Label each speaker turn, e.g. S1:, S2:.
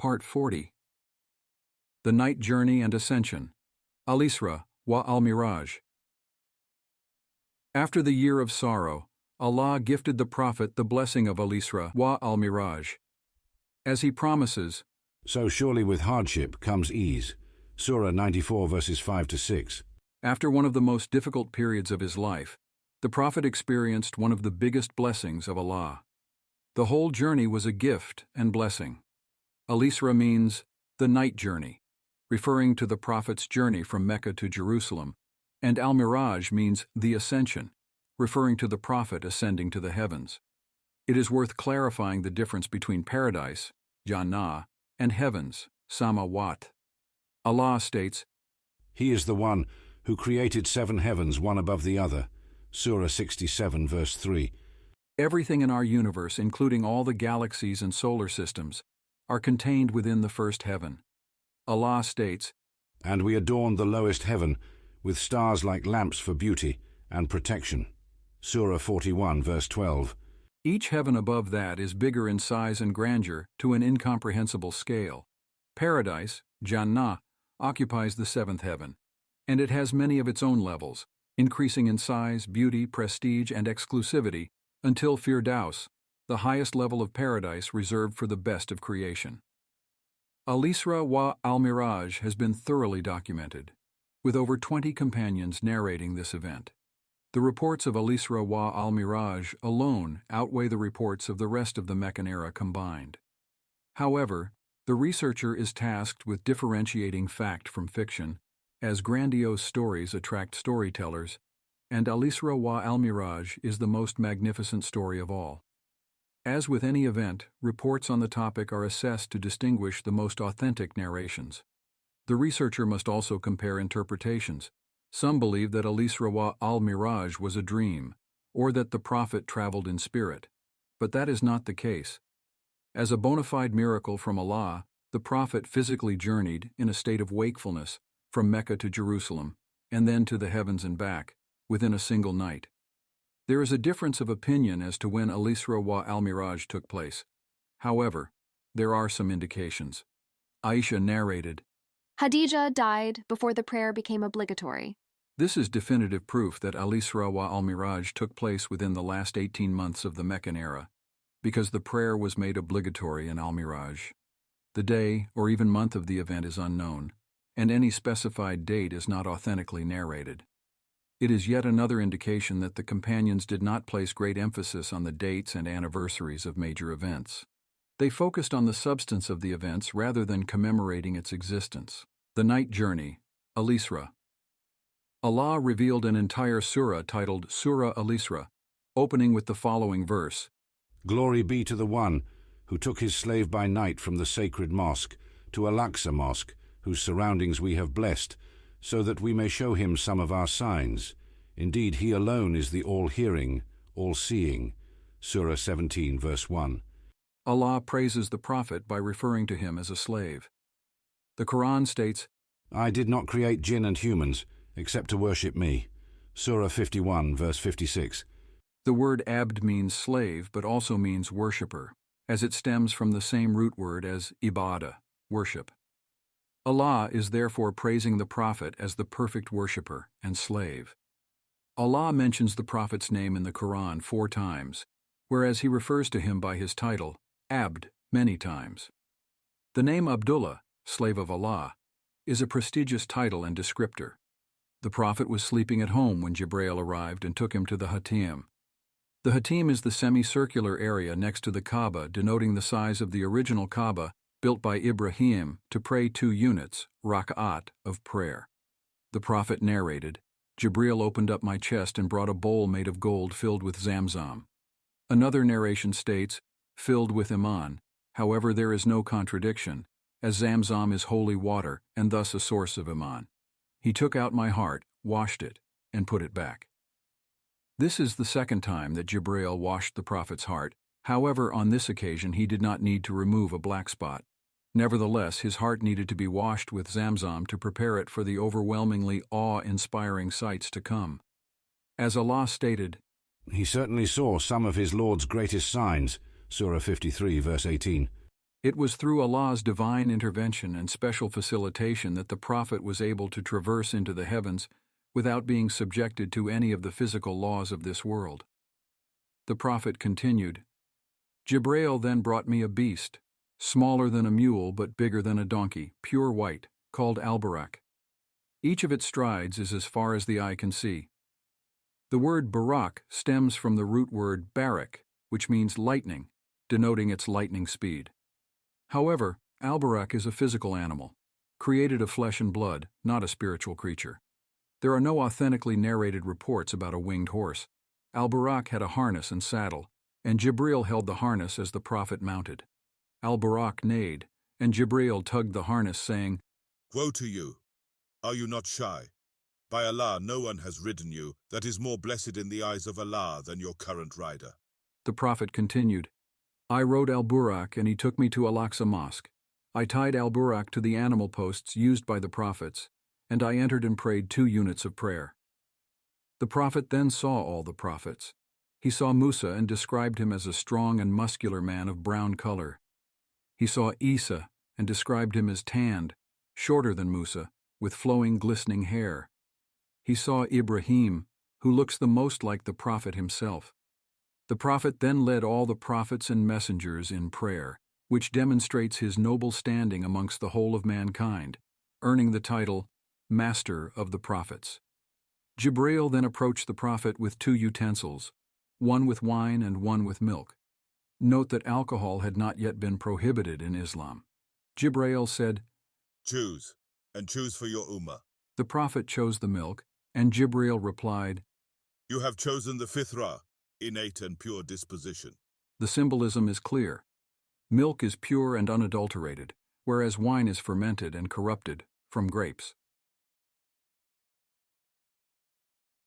S1: Part 40. The Night Journey and Ascension. Al-Isra wa al-Miraj. After the year of sorrow, Allah gifted the Prophet the blessing of Al-Isra wa al-Miraj. As he promises,
S2: "So surely with hardship comes ease." Surah 94 verses 5 to 6.
S1: After one of the most difficult periods of his life, the Prophet experienced one of the biggest blessings of Allah. The whole journey was a gift and blessing. Al-Isra means the night journey, referring to the Prophet's journey from Mecca to Jerusalem, and Al-Miraj means the ascension, referring to the Prophet ascending to the heavens. It is worth clarifying the difference between paradise, Jannah, and heavens, Samawat. Allah states,
S2: "He is the one who created 7 heavens one above the other." Surah 67 verse 3.
S1: Everything in our universe, including all the galaxies and solar systems, are contained within the first heaven. Allah states,
S2: "And we adorned the lowest heaven with stars like lamps for beauty and protection." Surah 41 verse 12.
S1: Each heaven above that is bigger in size and grandeur to an incomprehensible scale. Paradise, Jannah, occupies the 7th heaven, and it has many of its own levels, increasing in size, beauty, prestige, and exclusivity, until Firdaus, the highest level of paradise reserved for the best of creation. Al-Isra wa al-Miraj has been thoroughly documented, with over 20 companions narrating this event. The reports of Al-Isra wa al-Miraj alone outweigh the reports of the rest of the Meccan era combined. However, the researcher is tasked with differentiating fact from fiction, as grandiose stories attract storytellers, and Al-Isra wa al-Miraj is the most magnificent story of all. As with any event, reports on the topic are assessed to distinguish the most authentic narrations. The researcher must also compare interpretations. Some believe that Al-Isra wa al-Miraj was a dream, or that the Prophet traveled in spirit, but that is not the case. As a bona fide miracle from Allah, the Prophet physically journeyed, in a state of wakefulness, from Mecca to Jerusalem, and then to the heavens and back, within a single night. There is a difference of opinion as to when Al-Isra wa al-Miraj took place. However, there are some indications. Aisha narrated,
S3: Khadija died before the prayer became obligatory.
S1: This is definitive proof that Al-Isra wa al-Miraj took place within the last 18 months of the Meccan era, because the prayer was made obligatory in Al-Miraj. The day or even month of the event is unknown, and any specified date is not authentically narrated. It is yet another indication that the companions did not place great emphasis on the dates and anniversaries of major events. They focused on the substance of the events rather than commemorating its existence. The Night Journey, Al-Isra. Allah revealed an entire surah titled Surah Al-Isra, opening with the following verse,
S2: "Glory be to the one who took his slave by night from the sacred mosque to Al-Aqsa Mosque, whose surroundings we have blessed, so that we may show him some of our signs. Indeed, he alone is the all-hearing, all-seeing." Surah 17 verse 1.
S1: Allah praises the Prophet by referring to him as a slave. The Quran states,
S2: "I did not create jinn and humans, except to worship me." Surah 51 verse 56.
S1: The word abd means slave but also means worshipper, as it stems from the same root word as ibadah, worship. Allah is therefore praising the Prophet as the perfect worshipper and slave. Allah mentions the Prophet's name in the Quran 4 times, whereas he refers to him by his title, Abd, many times. The name Abdullah, slave of Allah, is a prestigious title and descriptor. The Prophet was sleeping at home when Jibreel arrived and took him to the Hatim. The Hatim is the semicircular area next to the Kaaba, denoting the size of the original Kaaba built by Ibrahim to pray 2 units, rak'at, of prayer. The Prophet narrated, Jibreel opened up my chest and brought a bowl made of gold filled with Zamzam. Another narration states, filled with Iman. However, there is no contradiction, as Zamzam is holy water and thus a source of Iman. He took out my heart, washed it, and put it back. This is the second time that Jibreel washed the Prophet's heart. However, on this occasion he did not need to remove a black spot. Nevertheless, his heart needed to be washed with Zamzam to prepare it for the overwhelmingly awe-inspiring sights to come. As Allah stated,
S2: "He certainly saw some of his Lord's greatest signs." Surah 53 verse 18.
S1: It was through Allah's divine intervention and special facilitation that the Prophet was able to traverse into the heavens without being subjected to any of the physical laws of this world. The Prophet continued, Jibrail then brought me a beast, smaller than a mule but bigger than a donkey, pure white, called al-Barak. Each of its strides is as far as the eye can see. The word Barak stems from the root word barak, which means lightning, denoting its lightning speed. However, al-Barak is a physical animal, created of flesh and blood, not a spiritual creature. There are no authentically narrated reports about a winged horse. Al-Barak had a harness and saddle, and Jibril held the harness as the Prophet mounted. Al-Barak neighed, and Jibril tugged the harness, saying,
S4: Woe to you! Are you not shy? By Allah, no one has ridden you that is more blessed in the eyes of Allah than your current rider.
S1: The Prophet continued, I rode al-Barak and he took me to Al-Aqsa Mosque. I tied al-Barak to the animal posts used by the prophets, and I entered and prayed 2 units of prayer. The Prophet then saw all the prophets. He saw Musa and described him as a strong and muscular man of brown color. He saw Isa and described him as tanned, shorter than Musa, with flowing, glistening hair. He saw Ibrahim, who looks the most like the Prophet himself. The Prophet then led all the prophets and messengers in prayer, which demonstrates his noble standing amongst the whole of mankind, earning the title Master of the Prophets. Jibril then approached the Prophet with 2 utensils, one with wine and one with milk. Note that alcohol had not yet been prohibited in Islam. Jibril said,
S4: Choose, and choose for your ummah.
S1: The Prophet chose the milk, and Jibril replied,
S4: You have chosen the fitra, innate and pure disposition.
S1: The symbolism is clear. Milk is pure and unadulterated, whereas wine is fermented and corrupted from grapes.